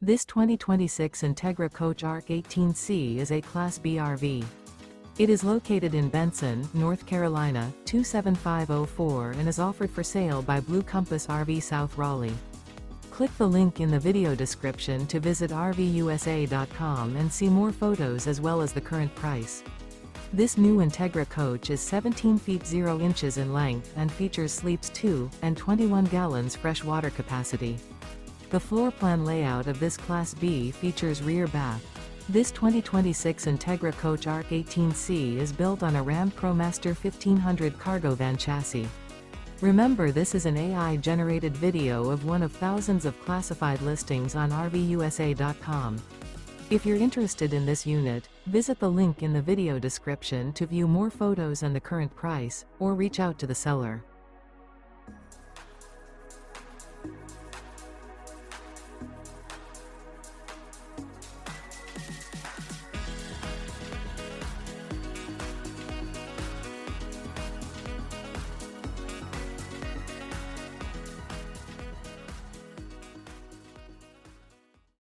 This 2026 Entegra Coach Arc 18C is a Class B RV. It is located in Benson, North Carolina, 27504 and is offered for sale by Blue Compass RV South Raleigh. Click the link in the video description to visit RVUSA.com and see more photos as well as the current price. This new Entegra coach is 17 feet 0 inches in length and features sleeps 2 and 21 gallons fresh water capacity. The floor plan layout of this Class B features rear bath. This 2026 Entegra Coach Arc 18C is built on a RAM ProMaster 1500 cargo van chassis. Remember, this is an AI-generated video of one of thousands of classified listings on RVUSA.com. If you're interested in this unit, visit the link in the video description to view more photos and the current price, or reach out to the seller.